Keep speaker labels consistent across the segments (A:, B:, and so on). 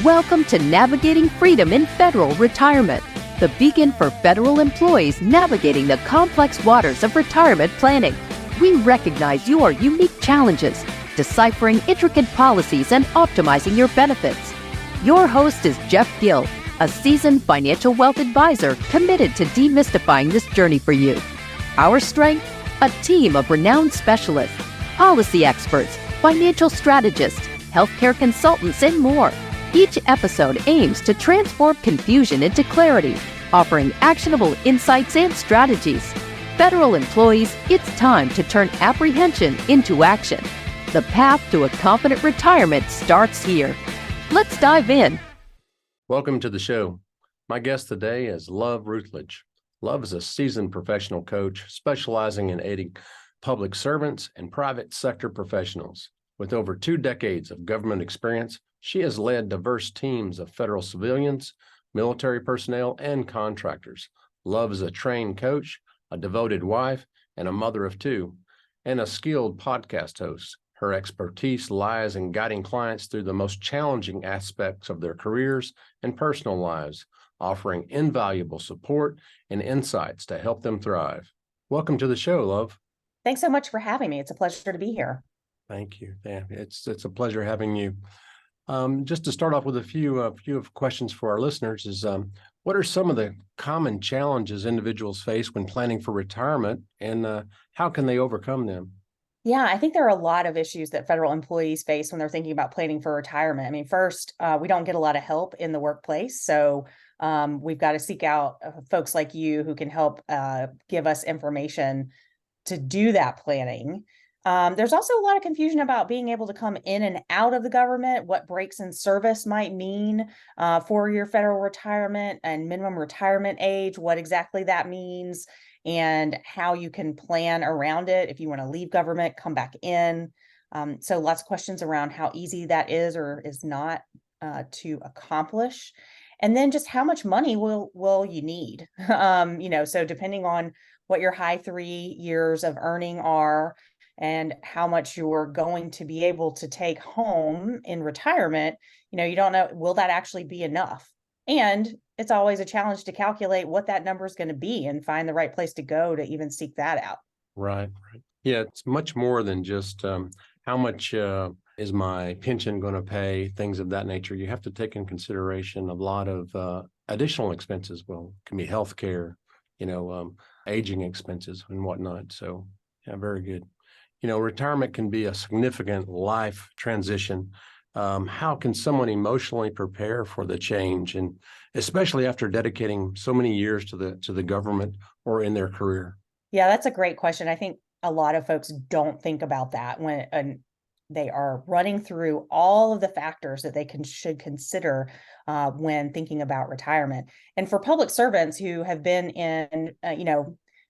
A: Welcome to Navigating Freedom in Federal Retirement, the beacon for federal employees navigating the complex waters of retirement planning. We recognize your unique challenges, deciphering intricate policies and optimizing your benefits. Your host is Jeff Gill, a seasoned financial wealth advisor committed to demystifying this journey for you. Our strength? A team of renowned specialists, policy experts, financial strategists, healthcare consultants, and more. Each episode aims to transform confusion into clarity, offering actionable insights and strategies. Federal employees, it's time to turn apprehension into action. The path to a confident retirement starts here. Let's dive in.
B: Welcome to the show. My guest today is Love Rutledge. Love is a seasoned professional coach specializing in aiding public servants and private sector professionals. With over 2 decades of government experience, she has led diverse teams of federal civilians, military personnel, and contractors. Love is a trained coach, a devoted wife, and a mother of 2, and a skilled podcast host. Her expertise lies in guiding clients through the most challenging aspects of their careers and personal lives, offering invaluable support and insights to help them thrive. Welcome to the show, Love.
C: Thanks so much for having me. It's a pleasure to be here.
B: Thank you. Yeah, it's a pleasure having you. Just to start off with a few questions for our listeners is, what are some of the common challenges individuals face when planning for retirement, and how can they overcome them?
C: Yeah, I think there are a lot of issues that federal employees face when they're thinking about planning for retirement. I mean, first, we don't get a lot of help in the workplace. So we've got to seek out folks like you who can help give us information to do that planning. There's also a lot of confusion about being able to come in and out of the government, what breaks in service might mean for your federal retirement and minimum retirement age, what exactly that means, and how you can plan around it if you want to leave government, come back in. So lots of questions around how easy that is or is not to accomplish. And then just how much money will you need? So depending on what your high 3 years of earning are, and how much you're going to be able to take home in retirement, you don't know, will that actually be enough? And it's always a challenge to calculate what that number is going to be and find the right place to go to even seek that out.
B: Right. Yeah, it's much more than just how much is my pension going to pay, things of that nature. You have to take in consideration a lot of additional expenses. Well, it can be healthcare, aging expenses and whatnot. So, yeah, very good. Retirement can be a significant life transition. How can someone emotionally prepare for the change, and especially after dedicating so many years to the government or in their career?
C: Yeah, that's a great question. I think a lot of folks don't think about that when they are running through all of the factors that they should consider when thinking about retirement. And for public servants who have been in,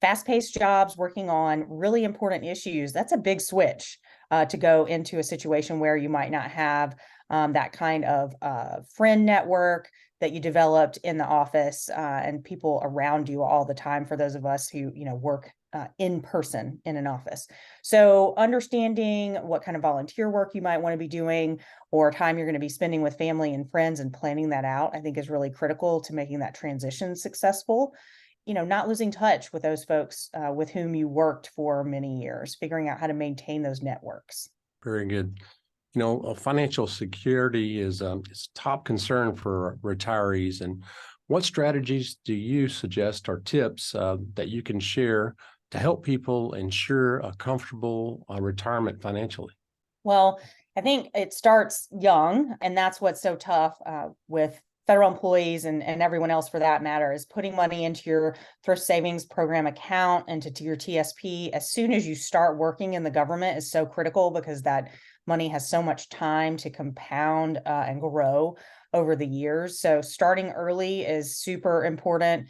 C: fast-paced jobs working on really important issues, that's a big switch to go into a situation where you might not have that kind of friend network that you developed in the office and people around you all the time for those of us who work in person in an office. So understanding what kind of volunteer work you might want to be doing or time you're going to be spending with family and friends and planning that out, I think is really critical to making that transition successful. Not losing touch with those folks with whom you worked for many years, figuring out how to maintain those networks.
B: Very good. Financial security is a top concern for retirees. And what strategies do you suggest or tips that you can share to help people ensure a comfortable retirement financially?
C: Well, I think it starts young, and that's what's so tough with federal employees and everyone else for that matter, is putting money into your thrift savings program account and to your TSP as soon as you start working in the government is so critical because that money has so much time to compound and grow over the years. So starting early is super important,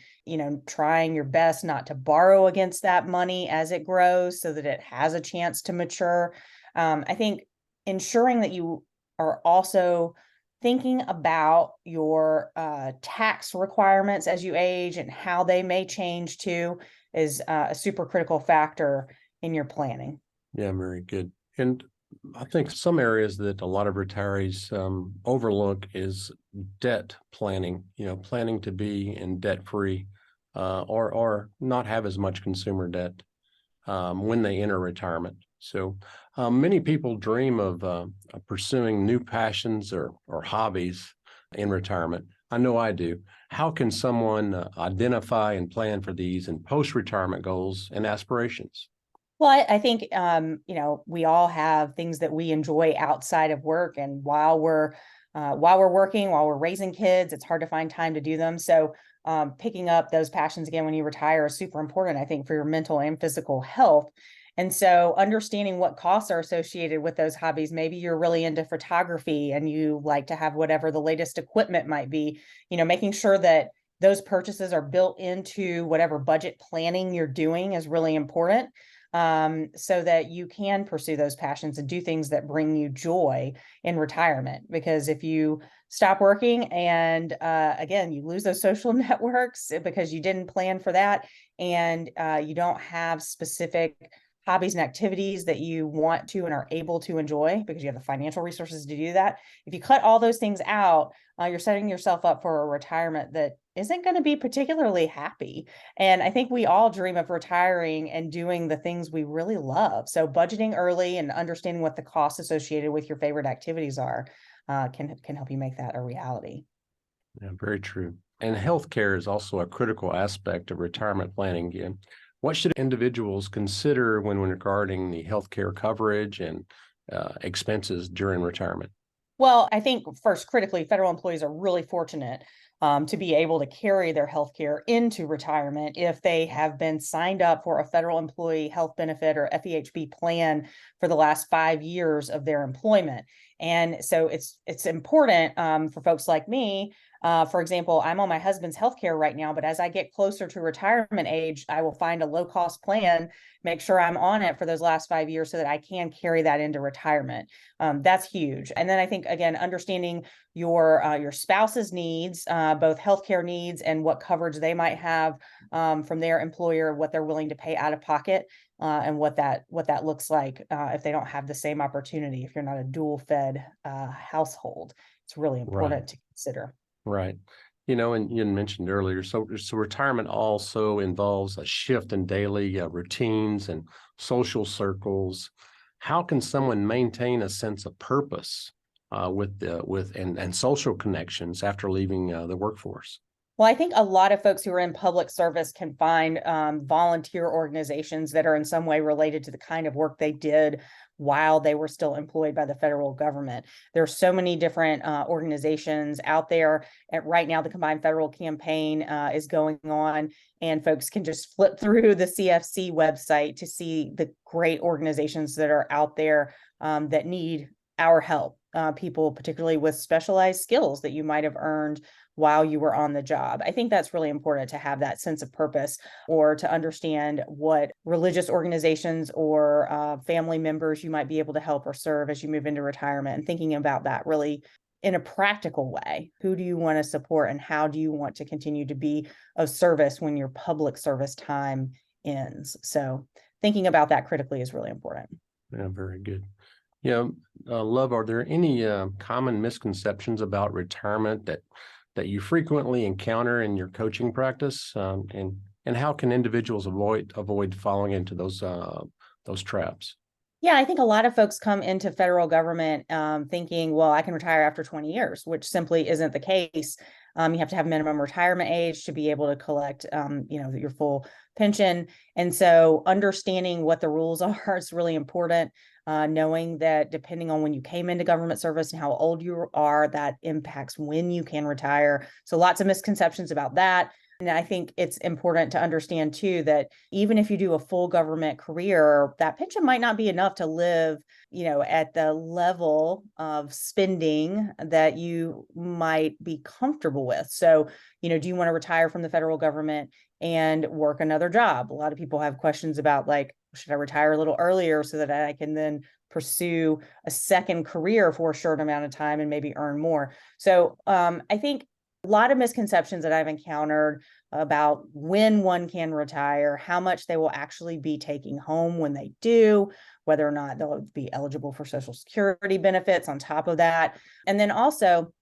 C: trying your best not to borrow against that money as it grows so that it has a chance to mature. I think ensuring that you are also thinking about your tax requirements as you age and how they may change too is a super critical factor in your planning.
B: Yeah, very good. And I think some areas that a lot of retirees overlook is debt planning, planning to be in debt free or not have as much consumer debt when they enter retirement. So many people dream of pursuing new passions or hobbies in retirement. I know I do. How can someone identify and plan for these and post-retirement goals and aspirations?
C: Well, I think, we all have things that we enjoy outside of work, and while we're working, while we're raising kids, it's hard to find time to do them. So, picking up those passions again when you retire is super important, I think, for your mental and physical health. And so, understanding what costs are associated with those hobbies. Maybe you're really into photography and you like to have whatever the latest equipment might be. Making sure that those purchases are built into whatever budget planning you're doing is really important, so that you can pursue those passions and do things that bring you joy in retirement. Because if you stop working and again, you lose those social networks because you didn't plan for that, and you don't have specific hobbies and activities that you want to and are able to enjoy because you have the financial resources to do that. If you cut all those things out, you're setting yourself up for a retirement that isn't going to be particularly happy. And I think we all dream of retiring and doing the things we really love. So budgeting early and understanding what the costs associated with your favorite activities are can help you make that a reality.
B: Yeah, very true. And healthcare is also a critical aspect of retirement planning. Yeah. What should individuals consider when regarding the healthcare coverage and expenses during retirement?
C: Well, I think first, critically, federal employees are really fortunate to be able to carry their health care into retirement if they have been signed up for a federal employee health benefit or FEHB plan for the last 5 years of their employment. And so it's important for folks like me. For example, I'm on my husband's health care right now, but as I get closer to retirement age, I will find a low cost plan, make sure I'm on it for those last 5 years so that I can carry that into retirement. That's huge. And then I think, again, understanding your spouse's needs, both healthcare needs and what coverage they might have from their employer, what they're willing to pay out of pocket, and what that looks like if they don't have the same opportunity. If you're not a dual fed household, it's really
B: Right,
C: important to consider.
B: right. And you mentioned earlier, so retirement also involves a shift in daily routines and social circles. How can someone maintain a sense of purpose with social connections after leaving the workforce?
C: Well, I think a lot of folks who are in public service can find volunteer organizations that are in some way related to the kind of work they did while they were still employed by the federal government. There are so many different organizations out there. Right now, the Combined Federal Campaign is going on, and folks can just flip through the CFC website to see the great organizations that are out there that need our help. People, particularly with specialized skills that you might have earned while you were on the job. I think that's really important to have that sense of purpose, or to understand what religious organizations or family members you might be able to help or serve as you move into retirement, and thinking about that really in a practical way. Who do you want to support, and how do you want to continue to be of service when your public service time ends? So thinking about that critically is really important.
B: Yeah, very good. Yeah, Love, are there any common misconceptions about retirement that you frequently encounter in your coaching practice, and how can individuals avoid falling into those traps?
C: Yeah, I think a lot of folks come into federal government thinking, well, I can retire after 20 years, which simply isn't the case. You have to have minimum retirement age to be able to collect, your full pension. And so understanding what the rules are is really important. Knowing that depending on when you came into government service and how old you are, that impacts when you can retire. So lots of misconceptions about that. And I think it's important to understand too that even if you do a full government career, that pension might not be enough to live, at the level of spending that you might be comfortable with. So, do you want to retire from the federal government and work another job? A lot of people have questions about, like, should I retire a little earlier so that I can then pursue a second career for a short amount of time and maybe earn more? So I think a lot of misconceptions that I've encountered about when one can retire, how much they will actually be taking home when they do, whether or not they'll be eligible for Social Security benefits on top of that. And then also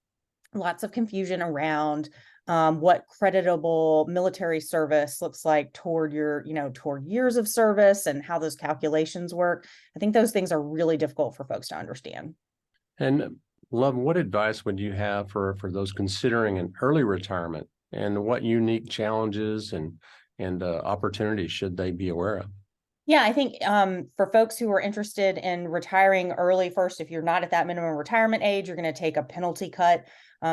C: lots of confusion around what creditable military service looks like toward toward years of service and how those calculations work. I think those things are really difficult for folks to understand.
B: And Love, what advice would you have for those considering an early retirement, and what unique challenges and opportunities should they be aware of?
C: Yeah, I think for folks who are interested in retiring early, first, if you're not at that minimum retirement age, you're going to take a penalty cut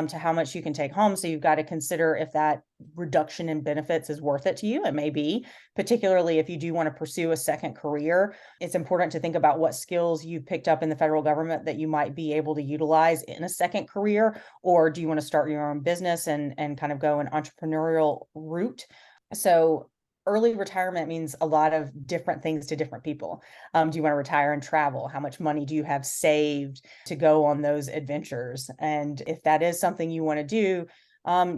C: to how much you can take home. So you've got to consider if that reduction in benefits is worth it to you. It may be, particularly if you do want to pursue a second career. It's important to think about what skills you've picked up in the federal government that you might be able to utilize in a second career, or do you want to start your own business and kind of go an entrepreneurial route? So early retirement means a lot of different things to different people. Do you want to retire and travel? How much money do you have saved to go on those adventures? And if that is something you want to do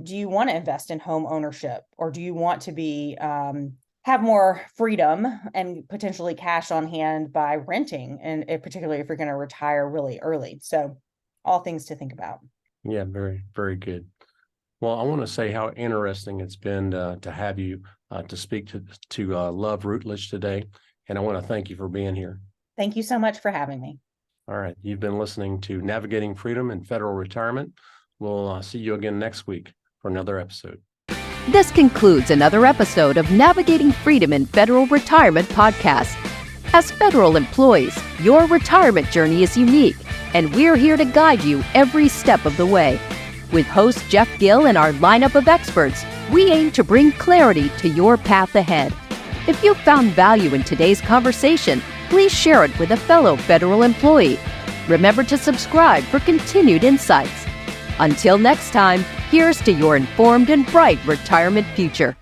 C: you want to invest in home ownership, or do you want to be have more freedom and potentially cash on hand by renting, and particularly if you're going to retire really early? So all things to think about.
B: Yeah, very, very good. Well, I want to say how interesting it's been to have you to speak to Love Rutledge today. And I want to thank you for being here.
C: Thank you so much for having me.
B: All right. You've been listening to Navigating Freedom in Federal Retirement. We'll see you again next week for another episode.
A: This concludes another episode of Navigating Freedom in Federal Retirement podcast. As federal employees, your retirement journey is unique, and we're here to guide you every step of the way. With host Jeff Gill and our lineup of experts, we aim to bring clarity to your path ahead. If you found value in today's conversation, please share it with a fellow federal employee. Remember to subscribe for continued insights. Until next time, here's to your informed and bright retirement future.